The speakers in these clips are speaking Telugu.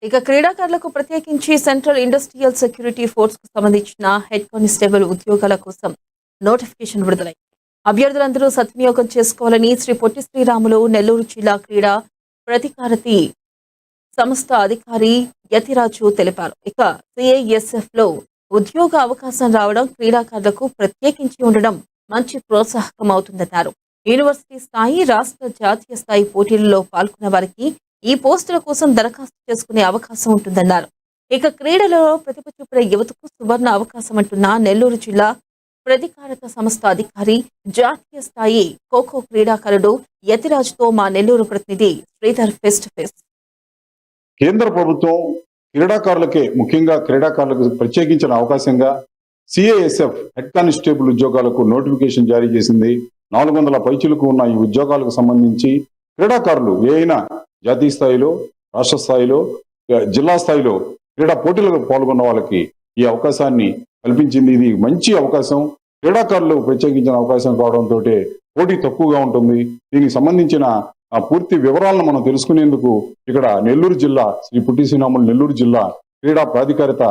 ఇక క్రీడాకారులకు ప్రత్యేకించి సెంట్రల్ ఇండస్ట్రియల్ సెక్యూరిటీ ఫోర్స్ కు సంబంధించిన హెడ్ కానిస్టేబుల్ ఉద్యోగాల కోసం నోటిఫికేషన్ విడుదలైంది. అభ్యర్థులందరూ సద్వినియోగం చేసుకోవాలని శ్రీ పొట్టి శ్రీరాములు నెల్లూరు జిల్లా క్రీడా ప్రతికారతి సంస్థ అధికారి యతిరాజు తెలిపారు. ఇక సిఐఎస్ఎఫ్ లో ఉద్యోగ అవకాశం రావడం క్రీడాకారులకు ప్రత్యేకించి ఉండడం మంచి ప్రోత్సాహకం అవుతుందన్నారు. యూనివర్సిటీ స్థాయి, రాష్ట్ర, జాతీయ స్థాయి పోటీలలో పాల్గొన్న వారికి ఈ పోస్టుల కోసం దరఖాస్తు చేసుకునే అవకాశం ఉంటుందన్నారు. ఇక క్రీడలలో ప్రతిభ చూపిన యువతకు సువర్ణ అవకాశం అంటున్న నెల్లూరు జిల్లా ప్రతికారత సంస్థ అధికారి, జాతీయ స్థాయి ఖోఖో క్రీడాకారుడు యతిరాజ్తో మా నెల్లూరు ప్రతినిధి శ్రీధర్ ఫేస్ టు ఫేస్. కేంద్ర ప్రభుత్వం క్రీడాకారులకే, ముఖ్యంగా క్రీడాకారులకు ప్రత్యేకించిన అవకాశంగా సిఐఎస్ఎఫ్ హెడ్ కానిస్టేబుల్ ఉద్యోగాలకు నోటిఫికేషన్ జారీ చేసింది. 400 పైచిలకు ఉన్న ఈ ఉద్యోగాలకు సంబంధించి క్రీడాకారులు ఏదైనా జాతీయ స్థాయిలో, రాష్ట్ర స్థాయిలో, జిల్లా స్థాయిలో క్రీడా పోటీలకు పాల్గొన్న వాళ్ళకి ఈ అవకాశాన్ని కల్పించింది. ఇది మంచి అవకాశం. క్రీడాకారులు ప్రత్యేకించిన అవకాశం కావడంతో పోటీ తక్కువగా ఉంటుంది. దీనికి సంబంధించిన పూర్తి వివరాలను మనం తెలుసుకునేందుకు ఇక్కడ నెల్లూరు జిల్లా శ్రీ పొట్టి శ్రీరాములు నెల్లూరు జిల్లా క్రీడా ప్రాధికారిత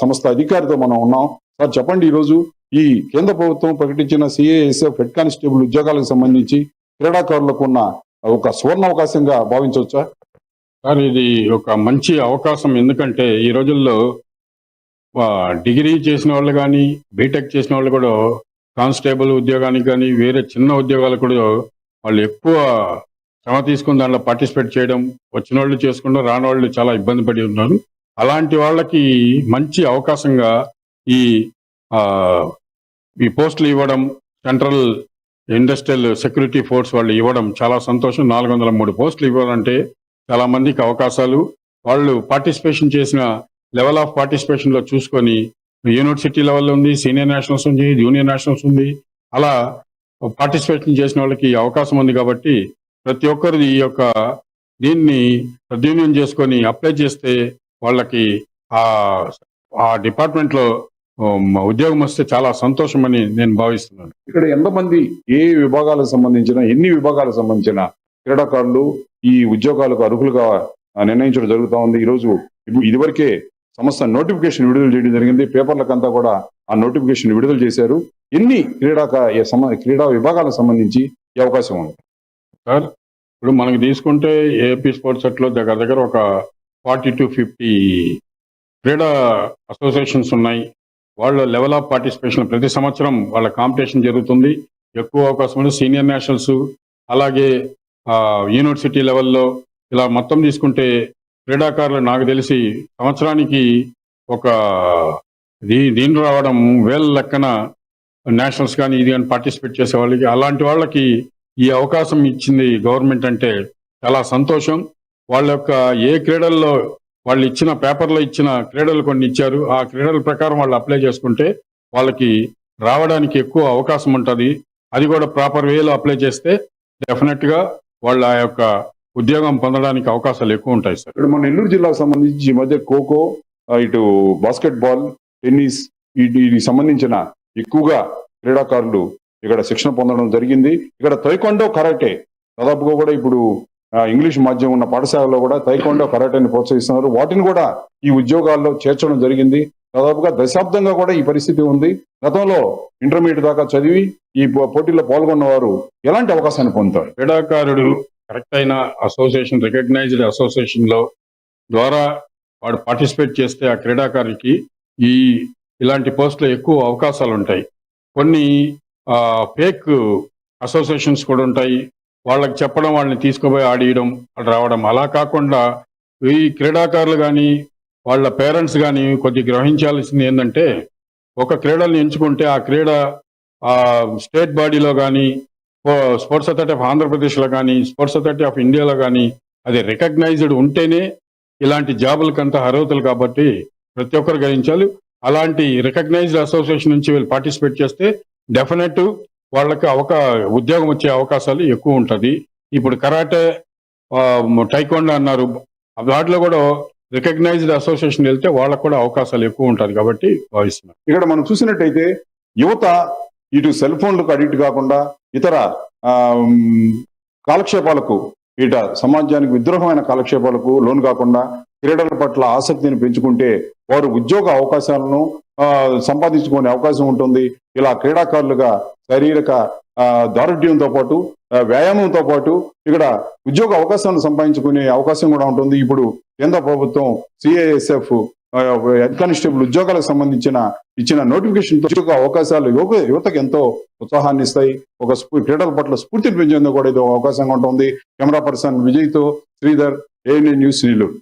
సంస్థ అధికారితో మనం ఉన్నాం. సార్ చెప్పండి, ఈరోజు ఈ కేంద్ర ప్రభుత్వం ప్రకటించిన సిఐఎస్ఎఫ్ హెడ్ కానిస్టేబుల్ ఉద్యోగాలకు సంబంధించి క్రీడాకారులకు ఉన్న ఒక సువర్ణ అవకాశంగా భావించవచ్చా? సార్, ఇది ఒక మంచి అవకాశం. ఎందుకంటే ఈ రోజుల్లో డిగ్రీ చేసిన వాళ్ళు కానీ, బీటెక్ చేసిన వాళ్ళు కూడా కానిస్టేబుల్ ఉద్యోగానికి కానీ, వేరే చిన్న ఉద్యోగాలు కూడా వాళ్ళు ఎక్కువ శ్రమ తీసుకుని దాంట్లో పార్టిసిపేట్ చేయడం, వచ్చిన వాళ్ళు చేసుకుంటూ రాని వాళ్ళు చాలా ఇబ్బంది పడి ఉన్నారు. అలాంటి వాళ్ళకి మంచి అవకాశంగా ఈ పోస్టులు ఇవ్వడం, సెంట్రల్ ఇండస్ట్రియల్ సెక్యూరిటీ ఫోర్స్ వాళ్ళు ఇవ్వడం చాలా సంతోషం. 403 పోస్టులు ఇవ్వాలంటే చాలా మందికి అవకాశాలు. వాళ్ళు పార్టిసిపేషన్ చేసిన లెవెల్ ఆఫ్ పార్టిసిపేషన్లో చూసుకొని యూనివర్సిటీ లెవెల్లో ఉంది, సీనియర్ నేషనల్స్ ఉంది, జూనియర్ నేషనల్స్ ఉంది. అలా పార్టిసిపేషన్ చేసిన వాళ్ళకి అవకాశం ఉంది. కాబట్టి ప్రతి ఒక్కరు ఈ యొక్క దీన్ని సద్వినియోగం చేసుకొని అప్లై చేస్తే వాళ్ళకి ఆ డిపార్ట్మెంట్లో ఉద్యోగం వస్తే చాలా సంతోషమని నేను భావిస్తున్నాను. ఇక్కడ ఎంతమంది, ఎన్ని విభాగాలకు సంబంధించిన క్రీడాకారులు ఈ ఉద్యోగాలకు అర్హులుగా నిర్ణయించడం జరుగుతూ ఉంది. ఈరోజు ఇదివరకే సంస్థ నోటిఫికేషన్ విడుదల చేయడం జరిగింది. పేపర్లకంతా కూడా ఆ నోటిఫికేషన్ విడుదల చేశారు. ఎన్ని క్రీడా విభాగాలకు సంబంధించి ఈ అవకాశం ఉంది? సార్, ఇప్పుడు మనకి తీసుకుంటే ఏపీ స్పోర్ట్స్ సెట్లో దగ్గర ఒక 40 to 50 క్రీడా అసోసియేషన్స్ ఉన్నాయి. వాళ్ళ లెవెల్ ఆఫ్ పార్టిసిపేషన్ ప్రతి సంవత్సరం వాళ్ళ కాంపిటీషన్ జరుగుతుంది. ఎక్కువ అవకాశం ఉంది సీనియర్ నేషనల్స్, అలాగే యూనివర్సిటీ లెవెల్లో. ఇలా మొత్తం తీసుకుంటే క్రీడాకారులు నాకు తెలిసి సంవత్సరానికి ఒక దీని రావడం వేల లెక్కన నేషనల్స్ కానీ ఇది కానీ పార్టిసిపేట్ చేసే వాళ్ళకి, అలాంటి వాళ్ళకి ఈ అవకాశం ఇచ్చింది గవర్నమెంట్ అంటే చాలా సంతోషం. వాళ్ళ యొక్క ఏ క్రీడల్లో వాళ్ళు ఇచ్చిన పేపర్లో ఇచ్చిన క్రీడలు కొన్ని ఇచ్చారు. ఆ క్రీడల ప్రకారం వాళ్ళు అప్లై చేసుకుంటే వాళ్ళకి రావడానికి ఎక్కువ అవకాశం ఉంటుంది. అది కూడా ప్రాపర్ వేలో అప్లై చేస్తే డెఫినెట్గా వాళ్ళ యొక్క ఉద్యోగం పొందడానికి అవకాశాలు ఎక్కువ ఉంటాయి. సార్, ఇక్కడ మన నెల్లూరు జిల్లాకు సంబంధించి ఈ మధ్య ఖోఖో, ఇటు బాస్కెట్బాల్, టెన్నిస్ వీటికి సంబంధించిన ఎక్కువగా క్రీడాకారులు ఇక్కడ శిక్షణ పొందడం జరిగింది. ఇక్కడ తైక్వాండో, కరాటే దాదాపుగా కూడా ఇప్పుడు ఇంగ్లీష్ మాధ్యమం ఉన్న పాఠశాలలో కూడా తైక్వాండో, కరాటేని ప్రోత్సహిస్తున్నారు. వాటిని కూడా ఈ ఉద్యోగాల్లో చేర్చడం జరిగింది. దాదాపుగా దశాబ్దంగా కూడా ఈ పరిస్థితి ఉంది. గతంలో ఇంటర్మీడియట్ దాకా చదివి ఈ పోటీల్లో పాల్గొన్న వారు ఎలాంటి అవకాశాన్ని పొందుతారు? క్రీడాకారుడు కరెక్ట్ అయిన అసోసియేషన్, రికగ్నైజ్డ్ అసోసియేషన్ లో ద్వారా వాడు పార్టిసిపేట్ చేస్తే ఆ క్రీడాకారుడికి ఇలాంటి పోస్టులో ఎక్కువ అవకాశాలు ఉంటాయి. కొన్ని ఫేక్ అసోసియేషన్స్ కూడా ఉంటాయి. వాళ్ళకి చెప్పడం, వాళ్ళని తీసుకుపోయి ఆడియడం, రావడం. అలా కాకుండా ఈ క్రీడాకారులు కానీ వాళ్ళ పేరెంట్స్ కానీ కొద్దిగా గ్రహించాల్సింది ఏంటంటే, ఒక క్రీడల్ని ఎంచుకుంటే ఆ క్రీడ స్టేట్ బాడీలో కానీ, స్పోర్ట్స్ అథారిటీ ఆఫ్ ఆంధ్రప్రదేశ్లో కానీ, స్పోర్ట్స్ అథారిటీ ఆఫ్ ఇండియాలో కానీ అది రికగ్నైజ్డ్ ఉంటేనే ఇలాంటి జాబులకంతా అర్హతలు. కాబట్టి ప్రతి ఒక్కరు గ్రహించాలి. అలాంటి రికగ్నైజ్డ్ అసోసియేషన్ నుంచి వీళ్ళు పార్టిసిపేట్ చేస్తే డెఫినెట్ వాళ్ళకి ఉద్యోగం వచ్చే అవకాశాలు ఎక్కువ ఉంటుంది. ఇప్పుడు కరాటే, టైక్వాండో అన్నారు, వాటిలో కూడా రికగ్నైజ్డ్ అసోసియేషన్ వెళ్తే వాళ్ళకు కూడా అవకాశాలు ఎక్కువ ఉంటుంది కాబట్టి భావిస్తున్నారు. ఇక్కడ మనం చూసినట్టయితే యువత ఇటు సెల్ ఫోన్లకు అడిక్ట్ కాకుండా ఇతర కాలక్షేపాలకు, ఇట సమాజానికి విద్రోహమైన కాలక్షేపాలకు లోను కాకుండా క్రీడల పట్ల ఆసక్తిని పెంచుకుంటే వారు ఉద్యోగ అవకాశాలను సంపాదించుకునే అవకాశం ఉంటుంది. ఇలా క్రీడాకారులుగా శారీరక దారుఢ్యంతో పాటు వ్యాయామంతో పాటు ఇక్కడ ఉద్యోగ అవకాశాలను సంపాదించుకునే అవకాశం కూడా ఉంటుంది. ఇప్పుడు కేంద్ర ప్రభుత్వం CISF హెడ్ కానిస్టేబుల్ ఉద్యోగాలకు సంబంధించిన ఇచ్చిన నోటిఫికేషన్ ఉద్యోగ అవకాశాలు యువతకు ఎంతో ఉత్సాహాన్ని ఇస్తాయి. ఒక క్రీడల పట్ల స్ఫూర్తిని పెంచేందుకు కూడా ఇది అవకాశంగా ఉంటుంది. కెమెరా పర్సన్ విజయ్తో శ్రీధర్, ANN న్యూస్, నెల్లూరు.